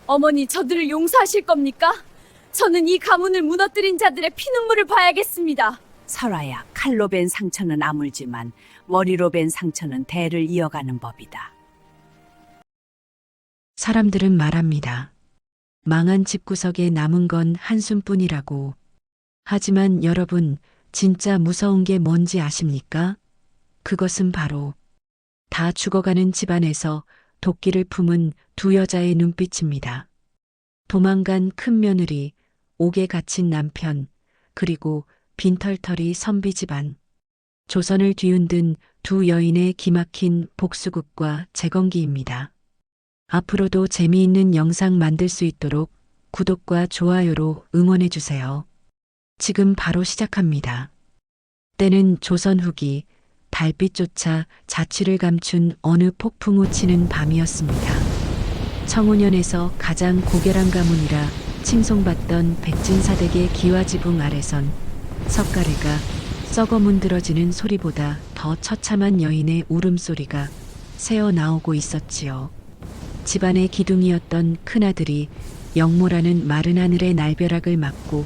어머니, 저들을 용서하실 겁니까? 저는 이 가문을 무너뜨린 자들의 피눈물을 봐야겠습니다. 설아야, 칼로 벤 상처는 아물지만 머리로 벤 상처는 대를 이어가는 법이다. 사람들은 말합니다. 망한 집구석에 남은 건 한숨뿐이라고. 하지만 여러분, 진짜 무서운 게 뭔지 아십니까? 그것은 바로 다 죽어가는 집안에서 도끼를 품은 두 여자의 눈빛입니다. 도망간 큰 며느리, 옥에 갇힌 남편, 그리고 빈털터리 선비 집안. 조선을 뒤흔든 두 여인의 기막힌 복수극과 재건기입니다. 앞으로도 재미있는 영상 만들 수 있도록 구독과 좋아요로 응원해주세요. 지금 바로 시작합니다. 때는 조선 후기, 달빛조차 자취를 감춘 어느 폭풍우 치는 밤이었습니다. 청운현에서 가장 고결한 가문이라 칭송받던 백진사댁의 기와지붕 아래선 석가래가 썩어 문드러지는 소리보다 더 처참한 여인의 울음소리가 새어 나오고 있었지요. 집안의 기둥이었던 큰아들이 영모라는 마른 하늘의 날벼락을 맞고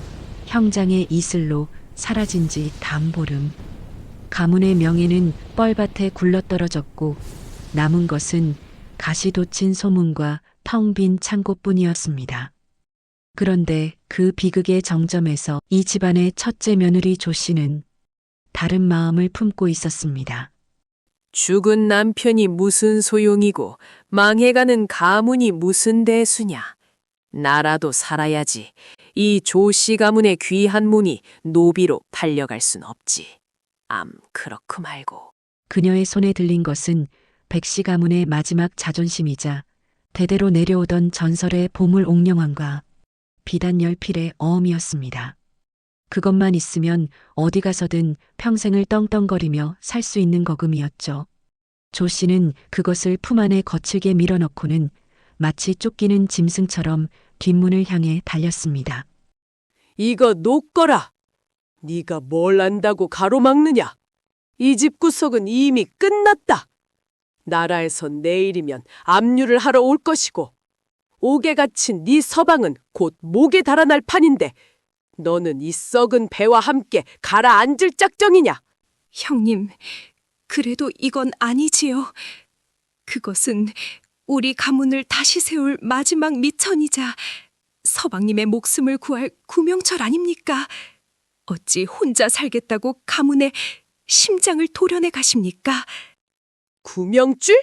형장의 이슬로 사라진 지 단보름. 가문의 명예는 뻘밭에 굴러떨어졌고 남은 것은 가시 돋친 소문과 텅 빈 창고뿐이었습니다. 그런데 그 비극의 정점에서 이 집안의 첫째 며느리 조 씨는 다른 마음을 품고 있었습니다. 죽은 남편이 무슨 소용이고 망해가는 가문이 무슨 대수냐. 나라도 살아야지. 이 조씨 가문의 귀한 문이 노비로 팔려갈 순 없지. 그렇고 말고. 그녀의 손에 들린 것은 백씨 가문의 마지막 자존심이자 대대로 내려오던 전설의 보물 옥령왕과 비단 10필의 어음이었습니다. 그것만 있으면 어디 가서든 평생을 떵떵거리며 살 수 있는 거금이었죠. 조 씨는 그것을 품 안에 거칠게 밀어넣고는 마치 쫓기는 짐승처럼 뒷문을 향해 달렸습니다. 이거 놓거라. 네가 뭘 안다고 가로막느냐. 이 집 구석은 이미 끝났다. 나라에선 내일이면 압류를 하러 올 것이고 옥에 갇힌 네 서방은 곧 목에 달아날 판인데 너는 이 썩은 배와 함께 가라앉을 작정이냐? 형님, 그래도 이건 아니지요. 그것은 우리 가문을 다시 세울 마지막 미천이자 서방님의 목숨을 구할 구명철 아닙니까? 어찌 혼자 살겠다고 가문의 심장을 도려내 가십니까? 구명줄?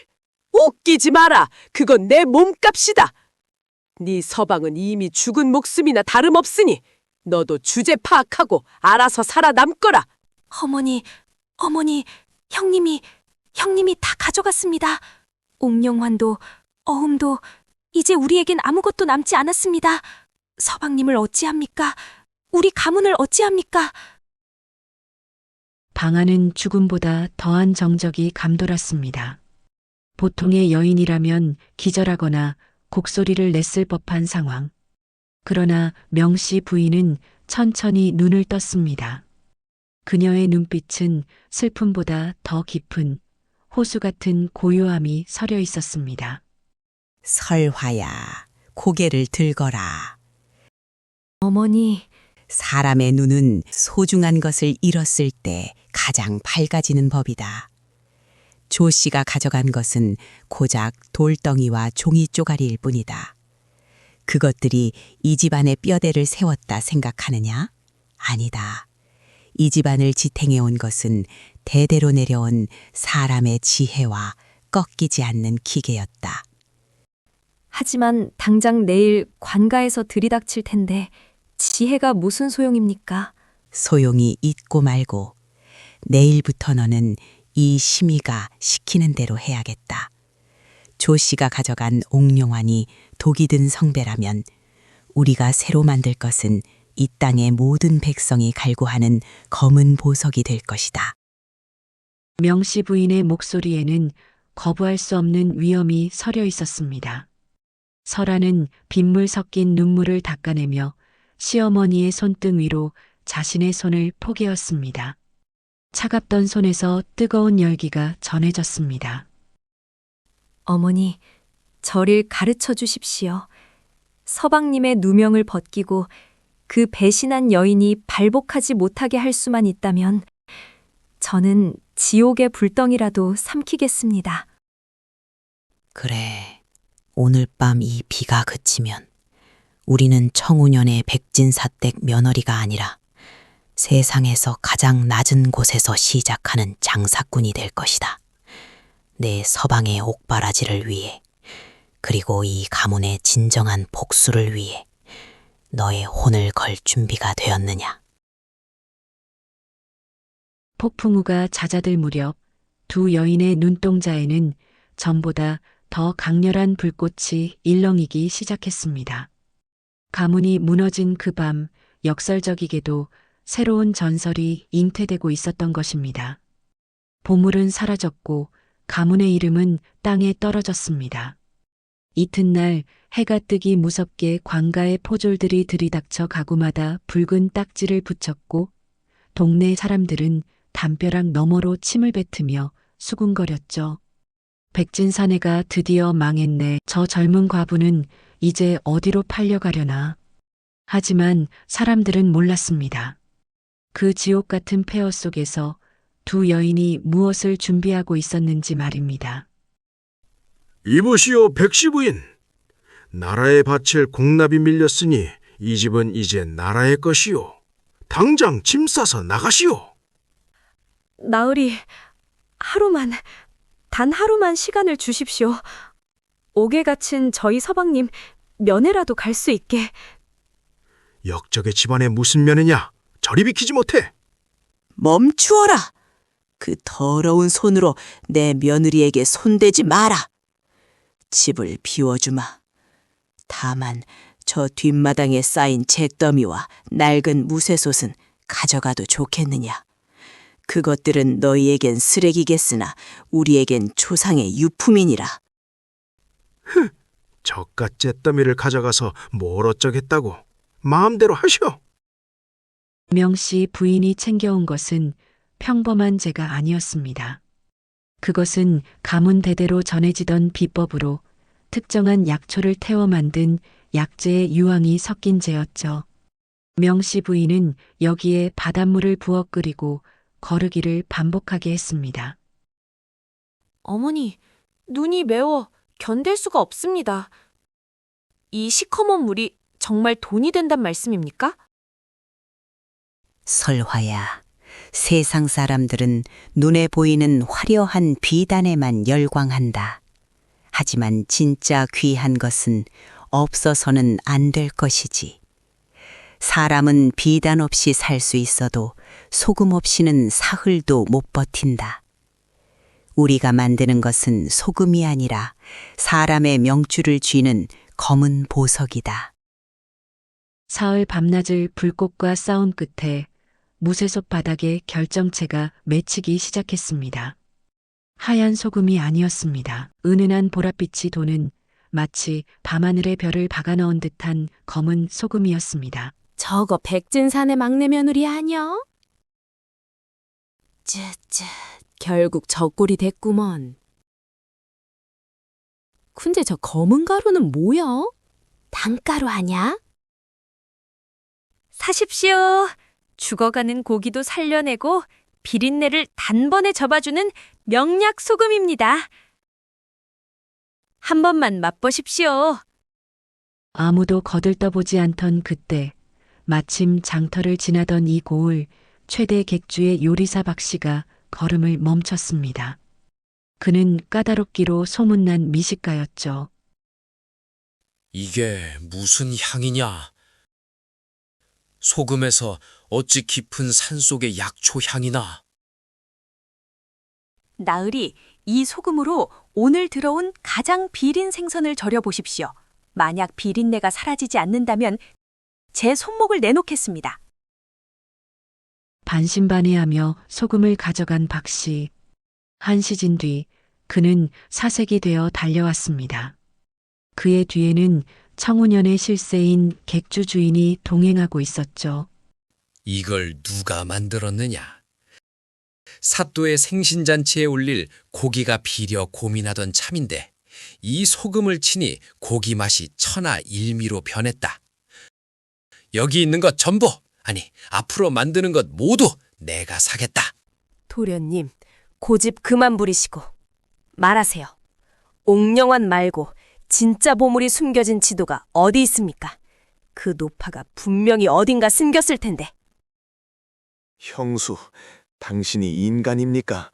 웃기지 마라. 그건 내 몸값이다. 네 서방은 이미 죽은 목숨이나 다름없으니 너도 주제 파악하고 알아서 살아남거라. 어머니, 형님이 다 가져갔습니다. 옥령환도 어음도 이제 우리에겐 아무것도 남지 않았습니다. 서방님을 어찌합니까? 우리 가문을 어찌합니까? 방안은 죽음보다 더한 정적이 감돌았습니다. 보통의 여인이라면 기절하거나 곡소리를 냈을 법한 상황. 그러나 명씨 부인은 천천히 눈을 떴습니다. 그녀의 눈빛은 슬픔보다 더 깊은 호수 같은 고요함이 서려 있었습니다. 설화야, 고개를 들거라. 어머니, 사람의 눈은 소중한 것을 잃었을 때 가장 밝아지는 법이다. 조 씨가 가져간 것은 고작 돌덩이와 종이 쪼가리일 뿐이다. 그것들이 이 집안의 뼈대를 세웠다 생각하느냐? 아니다. 이 집안을 지탱해온 것은 대대로 내려온 사람의 지혜와 꺾이지 않는 기계였다. 하지만 당장 내일 관가에서 들이닥칠 텐데 지혜가 무슨 소용입니까? 소용이 있고 말고 내일부터 너는 이 심의가 시키는 대로 해야겠다. 조 씨가 가져간 옥룡환이 독이 든 성배라면 우리가 새로 만들 것은 이 땅의 모든 백성이 갈구하는 검은 보석이 될 것이다. 명씨 부인의 목소리에는 거부할 수 없는 위엄이 서려 있었습니다. 설아는 빗물 섞인 눈물을 닦아내며 시어머니의 손등 위로 자신의 손을 포개었습니다. 차갑던 손에서 뜨거운 열기가 전해졌습니다. 어머니, 저를 가르쳐 주십시오. 서방님의 누명을 벗기고 그 배신한 여인이 발복하지 못하게 할 수만 있다면 저는 지옥의 불덩이라도 삼키겠습니다. 그래, 오늘 밤 이 비가 그치면 우리는 청운연의 백진사댁 며느리가 아니라 세상에서 가장 낮은 곳에서 시작하는 장사꾼이 될 것이다. 내 서방의 옥바라지를 위해, 그리고 이 가문의 진정한 복수를 위해 너의 혼을 걸 준비가 되었느냐? 폭풍우가 잦아들 무렵 두 여인의 눈동자에는 전보다 더 강렬한 불꽃이 일렁이기 시작했습니다. 가문이 무너진 그 밤, 역설적이게도 새로운 전설이 잉태되고 있었던 것입니다. 보물은 사라졌고 가문의 이름은 땅에 떨어졌습니다. 이튿날 해가 뜨기 무섭게 관가의 포졸들이 들이닥쳐 가구마다 붉은 딱지를 붙였고 동네 사람들은 담벼락 너머로 침을 뱉으며 수군거렸죠. 백진사내가 드디어 망했네. 저 젊은 과부는 이제 어디로 팔려가려나. 하지만 사람들은 몰랐습니다. 그 지옥 같은 폐허 속에서 두 여인이 무엇을 준비하고 있었는지 말입니다. 이보시오, 백시 부인. 나라에 바칠 공납이 밀렸으니 이 집은 이제 나라의 것이오. 당장 짐 싸서 나가시오. 나으리, 단 하루만 시간을 주십시오. 옥에 갇힌 저희 서방님 면회라도 갈 수 있게. 역적의 집안에 무슨 면이냐? 저리 비키지 못해. 멈추어라! 그 더러운 손으로 내 며느리에게 손대지 마라. 집을 비워주마. 다만 저 뒷마당에 쌓인 잿더미와 낡은 무쇠솥은 가져가도 좋겠느냐. 그것들은 너희에겐 쓰레기겠으나 우리에겐 조상의 유품이니라. 저깟 잿더미를 가져가서 뭘 어쩌겠다고. 마음대로 하시오. 명씨 부인이 챙겨온 것은 평범한 재가 아니었습니다. 그것은 가문 대대로 전해지던 비법으로 특정한 약초를 태워 만든 약재의 유황이 섞인 재였죠. 명씨 부인은 여기에 바닷물을 부어 끓이고 거르기를 반복하게 했습니다. 어머니, 눈이 매워 견딜 수가 없습니다. 이 시커먼 물이 정말 돈이 된단 말씀입니까? 설화야, 세상 사람들은 눈에 보이는 화려한 비단에만 열광한다. 하지만 진짜 귀한 것은 없어서는 안 될 것이지. 사람은 비단 없이 살 수 있어도 소금 없이는 사흘도 못 버틴다. 우리가 만드는 것은 소금이 아니라 사람의 명줄을 쥐는 검은 보석이다. 사흘 밤낮을 불꽃과 싸운 끝에 무쇠솥 바닥에 결정체가 맺히기 시작했습니다. 하얀 소금이 아니었습니다. 은은한 보랏빛이 도는 마치 밤하늘의 별을 박아 넣은 듯한 검은 소금이었습니다. 저거 백진사내 막내 며느리 아니여? 쯔쯔, 결국 저 꼴이 됐구먼. 근데 저 검은 가루는 뭐여? 단가루 아냐? 사십시오. 죽어가는 고기도 살려내고 비린내를 단번에 접어주는 명약 소금입니다. 한 번만 맛보십시오. 아무도 거들떠보지 않던 그때 마침 장터를 지나던 이 고을 최대 객주의 요리사 박씨가 걸음을 멈췄습니다. 그는 까다롭기로 소문난 미식가였죠. 이게 무슨 향이냐? 소금에서 어찌 깊은 산속의 약초 향이 나? 나으리, 이 소금으로 오늘 들어온 가장 비린 생선을 절여보십시오. 만약 비린내가 사라지지 않는다면 제 손목을 내놓겠습니다. 반신반의하며 소금을 가져간 박씨. 한 시즌 뒤 그는 사색이 되어 달려왔습니다. 그의 뒤에는 청운연의 실세인 객주 주인이 동행하고 있었죠. 이걸 누가 만들었느냐? 사또의 생신잔치에 올릴 고기가 비려 고민하던 참인데 이 소금을 치니 고기 맛이 천하 일미로 변했다. 여기 있는 것 전부, 아니 앞으로 만드는 것 모두 내가 사겠다. 도련님, 고집 그만 부리시고 말하세요. 옥령환 말고 진짜 보물이 숨겨진 지도가 어디 있습니까? 그 노파가 분명히 어딘가 숨겼을 텐데. 형수, 당신이 인간입니까?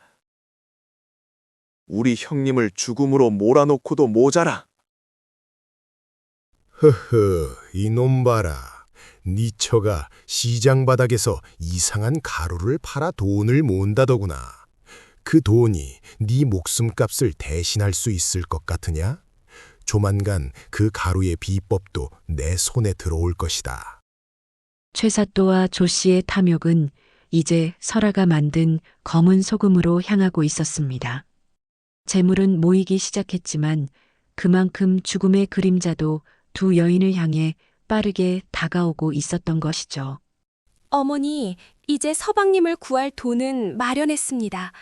우리 형님을 죽음으로 몰아놓고도 모자라. 허허, 이놈 봐라. 네 처가 시장 바닥에서 이상한 가루를 팔아 돈을 모은다더구나. 그 돈이 네 목숨값을 대신할 수 있을 것 같으냐? 조만간 그 가루의 비법도 내 손에 들어올 것이다. 최사또와 조씨의 탐욕은 이제 설아가 만든 검은 소금으로 향하고 있었습니다. 재물은 모이기 시작했지만 그만큼 죽음의 그림자도 두 여인을 향해 빠르게 다가오고 있었던 것이죠. 어머니, 이제 서방님을 구할 돈은 마련했습니다.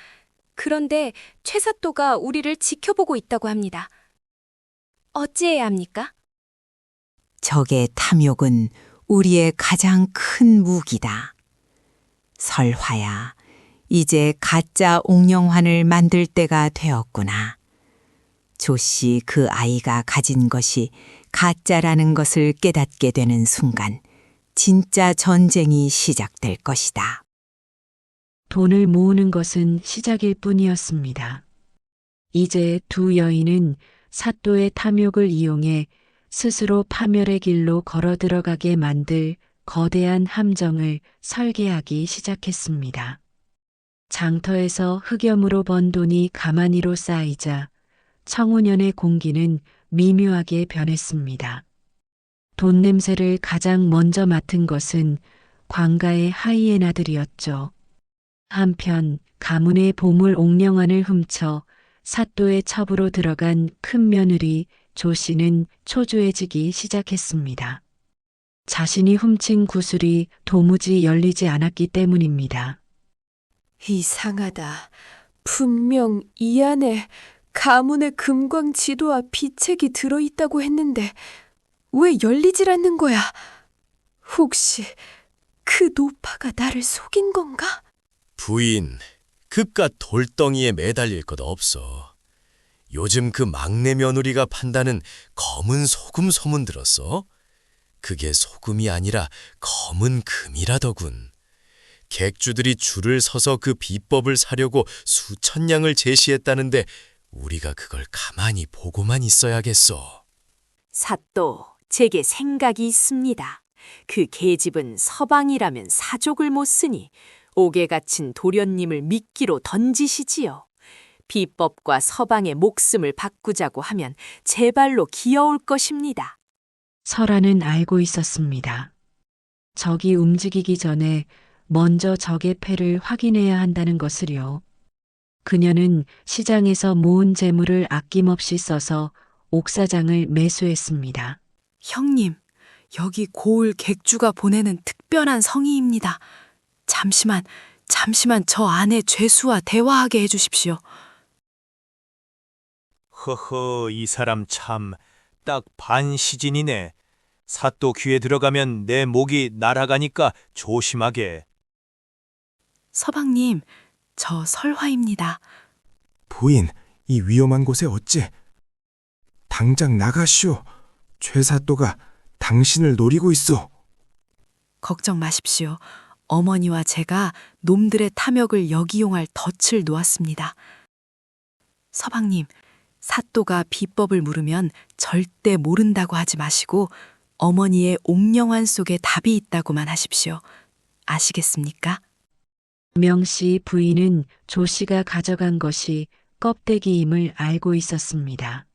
그런데 최사또가 우리를 지켜보고 있다고 합니다. 어찌해야 합니까? 적의 탐욕은 우리의 가장 큰 무기다. 설화야, 이제 가짜 옥령환을 만들 때가 되었구나. 조씨 그 아이가 가진 것이 가짜라는 것을 깨닫게 되는 순간 진짜 전쟁이 시작될 것이다. 돈을 모으는 것은 시작일 뿐이었습니다. 이제 두 여인은 사또의 탐욕을 이용해 스스로 파멸의 길로 걸어 들어가게 만들 거대한 함정을 설계하기 시작했습니다. 장터에서 흑염으로 번 돈이 가마니로 쌓이자 청운년의 공기는 미묘하게 변했습니다. 돈 냄새를 가장 먼저 맡은 것은 관가의 하이에나들이었죠. 한편 가문의 보물 옥령환을 훔쳐 사또의 첩으로 들어간 큰 며느리 조씨는 초조해지기 시작했습니다. 자신이 훔친 구슬이 도무지 열리지 않았기 때문입니다. 이상하다. 분명 이 안에 가문의 금광 지도와 비책이 들어있다고 했는데 왜 열리질 않는 거야? 혹시 그 노파가 나를 속인 건가? 부인, 그깟 돌덩이에 매달릴 것 없어. 요즘 그 막내 며느리가 판다는 검은 소금 소문 들었어? 그게 소금이 아니라 검은 금이라더군. 객주들이 줄을 서서 그 비법을 사려고 수천 냥을 제시했다는데 우리가 그걸 가만히 보고만 있어야겠어. 사또, 제게 생각이 있습니다. 그 계집은 서방이라면 사족을 못 쓰니 옥에 갇힌 도련님을 미끼로 던지시지요. 비법과 서방의 목숨을 바꾸자고 하면 제 발로 기어올 것입니다. 설아는 알고 있었습니다. 적이 움직이기 전에 먼저 적의 패를 확인해야 한다는 것을요. 그녀는 시장에서 모은 재물을 아낌없이 써서 옥사장을 매수했습니다. 형님, 여기 고을 객주가 보내는 특별한 성의입니다. 잠시만 저 아내 죄수와 대화하게 해주십시오. 허허, 이 사람 참 딱 반시진이네. 사또 귀에 들어가면 내 목이 날아가니까 조심하게. 서방님, 저 설화입니다. 부인, 이 위험한 곳에 어째? 당장 나가시오. 최사또가 당신을 노리고 있어. 걱정 마십시오. 어머니와 제가 놈들의 탐욕을 역이용할 덫을 놓았습니다. 서방님, 사또가 비법을 물으면 절대 모른다고 하지 마시고 어머니의 옥령환 속에 답이 있다고만 하십시오. 아시겠습니까? 명씨 부인은 조씨가 가져간 것이 껍데기임을 알고 있었습니다.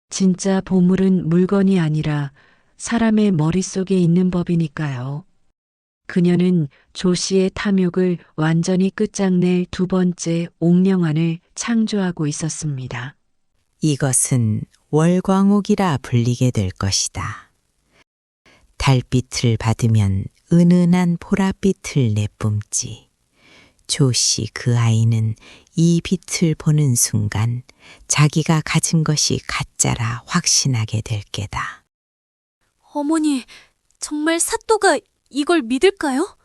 진짜 보물은 물건이 아니라 사람의 머릿속에 있는 법이니까요. 그녀는 조씨의 탐욕을 완전히 끝장낼 두 번째 옥령환을 창조하고 있었습니다. 이것은 월광옥이라 불리게 될 것이다. 달빛을 받으면 은은한 보랏빛을 내뿜지. 조씨 그 아이는 이 빛을 보는 순간 자기가 가진 것이 가짜라 확신하게 될 게다. 어머니, 정말 사또가 이걸 믿을까요?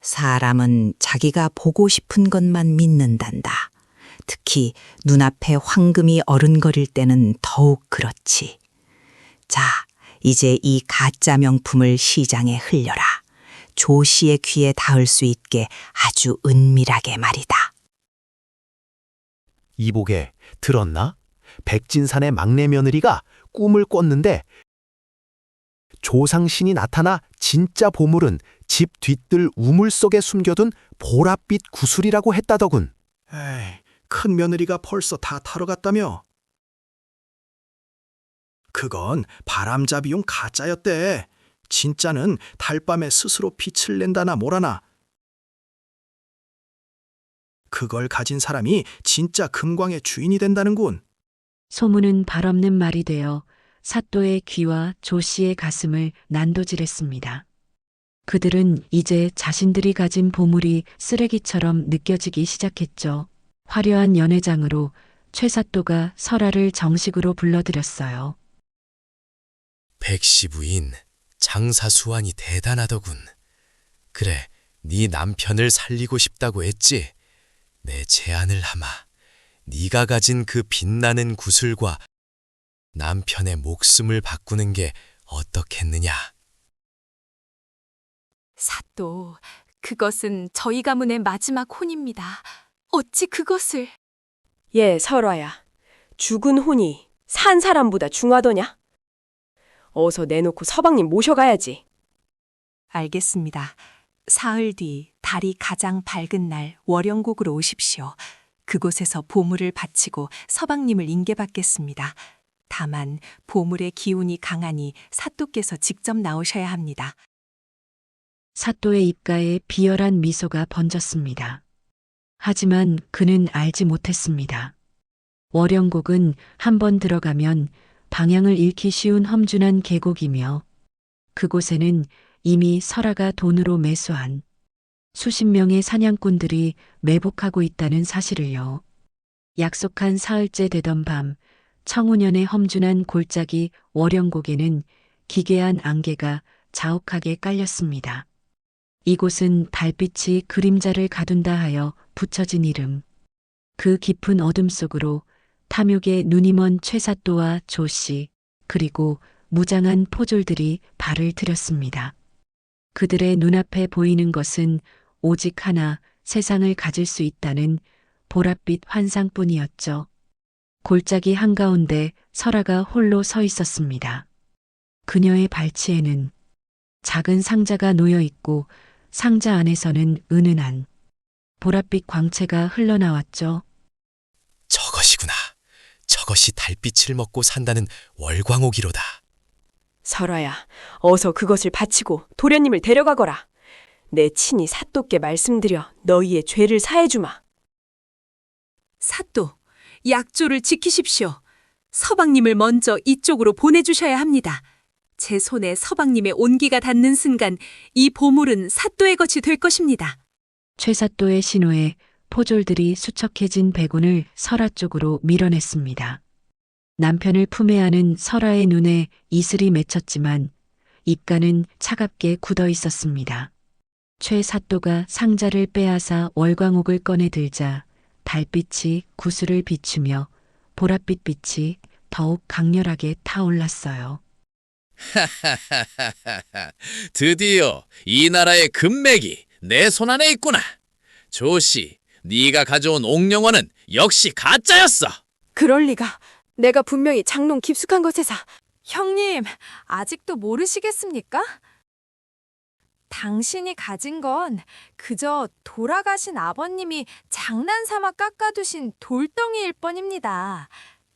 사람은 자기가 보고 싶은 것만 믿는단다. 특히 눈앞에 황금이 어른거릴 때는 더욱 그렇지. 자, 이제 이 가짜 명품을 시장에 흘려라. 조 씨의 귀에 닿을 수 있게 아주 은밀하게 말이다. 이보게, 들었나? 백진산의 막내 며느리가 꿈을 꿨는데 조상신이 나타나 진짜 보물은 집 뒤뜰 우물 속에 숨겨둔 보랏빛 구슬이라고 했다더군. 에이, 큰 며느리가 벌써 다 타러 갔다며? 그건 바람잡이용 가짜였대. 진짜는 달밤에 스스로 빛을 낸다나 뭐라나. 그걸 가진 사람이 진짜 금광의 주인이 된다는군. 소문은 발없는 말이 되어 사또의 귀와 조 씨의 가슴을 난도질했습니다. 그들은 이제 자신들이 가진 보물이 쓰레기처럼 느껴지기 시작했죠. 화려한 연회장으로 최 사또가 설아를 정식으로 불러들였어요. 백시 부인, 장사수완이 대단하더군. 그래, 네 남편을 살리고 싶다고 했지? 내 제안을 하마. 네가 가진 그 빛나는 구슬과 남편의 목숨을 바꾸는 게 어떻겠느냐? 사또, 그것은 저희 가문의 마지막 혼입니다. 어찌 그것을... 예, 설화야. 죽은 혼이 산 사람보다 중하더냐? 어서 내놓고 서방님 모셔가야지. 알겠습니다. 사흘 뒤 달이 가장 밝은 날 월영곡으로 오십시오. 그곳에서 보물을 바치고 서방님을 인계받겠습니다. 다만 보물의 기운이 강하니 사또께서 직접 나오셔야 합니다. 사또의 입가에 비열한 미소가 번졌습니다. 하지만 그는 알지 못했습니다. 월영곡은 한번 들어가면 방향을 잃기 쉬운 험준한 계곡이며 그곳에는 이미 설아가 돈으로 매수한 수십 명의 사냥꾼들이 매복하고 있다는 사실을요. 약속한 사흘째 되던 밤 청운년의 험준한 골짜기 월영곡에는 기괴한 안개가 자욱하게 깔렸습니다. 이곳은 달빛이 그림자를 가둔다 하여 붙여진 이름. 그 깊은 어둠 속으로 탐욕에 눈이 먼 최사또와 조씨 그리고 무장한 포졸들이 발을 들였습니다. 그들의 눈앞에 보이는 것은 오직 하나 세상을 가질 수 있다는 보랏빛 환상뿐이었죠. 골짜기 한가운데 설아가 홀로 서 있었습니다. 그녀의 발치에는 작은 상자가 놓여 있고 상자 안에서는 은은한 보랏빛 광채가 흘러나왔죠. 저것이구나. 저것이 달빛을 먹고 산다는 월광옥이로다. 설화야, 어서 그것을 바치고 도련님을 데려가거라. 내 친히 사또께 말씀드려 너희의 죄를 사해주마. 사또, 약조를 지키십시오. 서방님을 먼저 이쪽으로 보내주셔야 합니다. 제 손에 서방님의 온기가 닿는 순간 이 보물은 사또의 것이 될 것입니다. 최 사또의 신호에 포졸들이 수척해진 백운을 설아 쪽으로 밀어냈습니다. 남편을 품에 안은 설아의 눈에 이슬이 맺혔지만 입가는 차갑게 굳어 있었습니다. 최 사또가 상자를 빼앗아 월광옥을 꺼내 들자 달빛이 구슬을 비추며 보랏빛 빛이 더욱 강렬하게 타올랐어요. 드디어 이 나라의 금맥이 내 손 안에 있구나. 조씨, 네가 가져온 옥령원은 역시 가짜였어. 그럴 리가. 내가 분명히 장롱 깊숙한 것에서. 형님, 아직도 모르시겠습니까? 당신이 가진 건 그저 돌아가신 아버님이 장난삼아 깎아두신 돌덩이일 뿐입니다.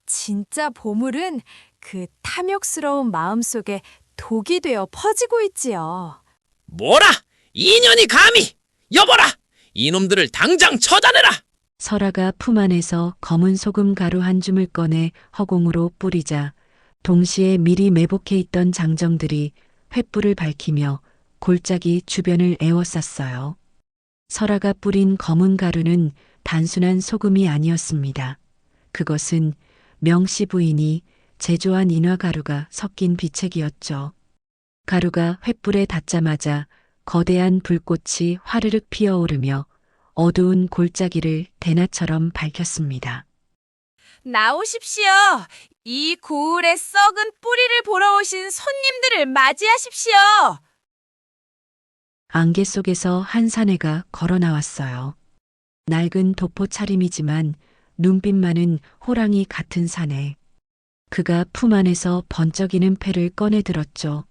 진짜 보물은 그 탐욕스러운 마음속에 독이 되어 퍼지고 있지요. 뭐라? 이년이 감히! 여보라! 이놈들을 당장 처단해라! 설아가 품 안에서 검은 소금 가루 한 줌을 꺼내 허공으로 뿌리자 동시에 미리 매복해 있던 장정들이 횃불을 밝히며 골짜기 주변을 에워쌌어요. 설아가 뿌린 검은 가루는 단순한 소금이 아니었습니다. 그것은 명씨 부인이 제조한 인화가루가 섞인 비책이었죠. 가루가 횃불에 닿자마자 거대한 불꽃이 화르륵 피어오르며 어두운 골짜기를 대낮처럼 밝혔습니다. 나오십시오. 이 고을의 썩은 뿌리를 보러 오신 손님들을 맞이하십시오. 안개 속에서 한 사내가 걸어 나왔어요. 낡은 도포 차림이지만 눈빛만은 호랑이 같은 사내. 그가 품 안에서 번쩍이는 패를 꺼내 들었죠.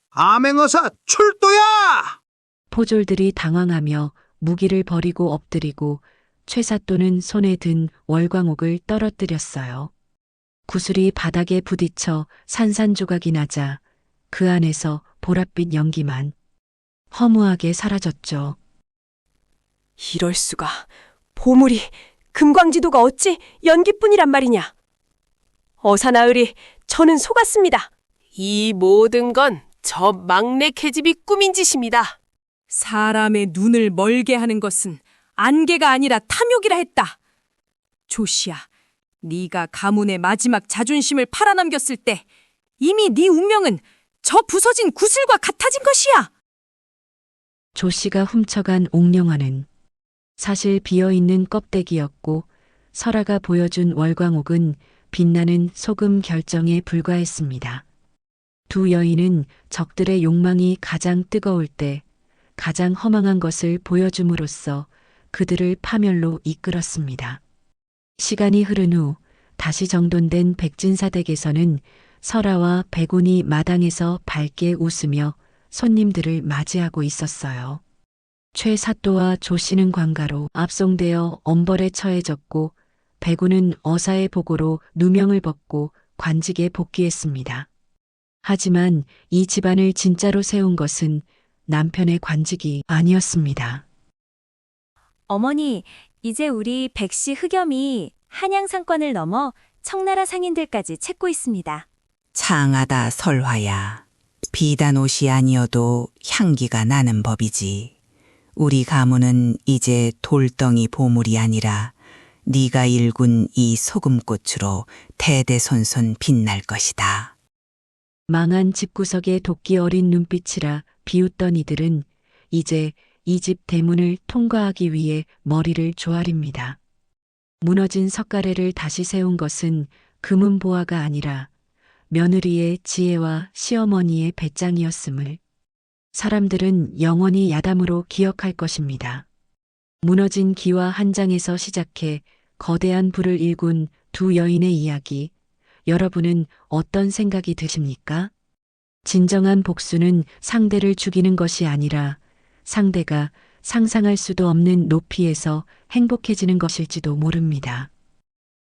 암행어사 출도야! 포졸들이 당황하며 무기를 버리고 엎드리고 최사또는 손에 든 월광옥을 떨어뜨렸어요. 구슬이 바닥에 부딪혀 산산조각이 나자 그 안에서 보랏빛 연기만 허무하게 사라졌죠. 이럴 수가. 보물이 금광지도가 어찌 연기뿐이란 말이냐. 어사나으리, 저는 속았습니다. 이 모든 건 저 막내 계집이 꾸민 짓입니다. 사람의 눈을 멀게 하는 것은 안개가 아니라 탐욕이라 했다. 조씨야, 네가 가문의 마지막 자존심을 팔아넘겼을 때 이미 네 운명은 저 부서진 구슬과 같아진 것이야. 조씨가 훔쳐간 옥령화는 사실 비어있는 껍데기였고 설아가 보여준 월광옥은 빛나는 소금 결정에 불과했습니다. 두 여인은 적들의 욕망이 가장 뜨거울 때 가장 허망한 것을 보여줌으로써 그들을 파멸로 이끌었습니다. 시간이 흐른 후 다시 정돈된 백진사댁에서는 설아와 백운이 마당에서 밝게 웃으며 손님들을 맞이하고 있었어요. 최사또와 조씨는 관가로 압송되어 엄벌에 처해졌고 백운은 어사의 보고로 누명을 벗고 관직에 복귀했습니다. 하지만 이 집안을 진짜로 세운 것은 남편의 관직이 아니었습니다. 어머니, 이제 우리 백씨 흑염이 한양 상권을 넘어 청나라 상인들까지 찾고 있습니다. 창하다 설화야. 비단 옷이 아니어도 향기가 나는 법이지. 우리 가문은 이제 돌덩이 보물이 아니라 네가 일군 이 소금꽃으로 대대손손 빛날 것이다. 망한 집구석의 도끼 어린 눈빛이라 비웃던 이들은 이제 이 집 대문을 통과하기 위해 머리를 조아립니다. 무너진 석가래를 다시 세운 것은 금은보화가 아니라 며느리의 지혜와 시어머니의 배짱이었음을 사람들은 영원히 야담으로 기억할 것입니다. 무너진 기와 한 장에서 시작해 거대한 불을 일군 두 여인의 이야기, 여러분은 어떤 생각이 드십니까? 진정한 복수는 상대를 죽이는 것이 아니라 상대가 상상할 수도 없는 높이에서 행복해지는 것일지도 모릅니다.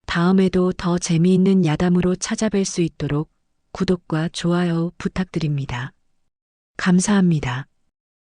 다음에도 더 재미있는 야담으로 찾아뵐 수 있도록 구독과 좋아요 부탁드립니다. 감사합니다.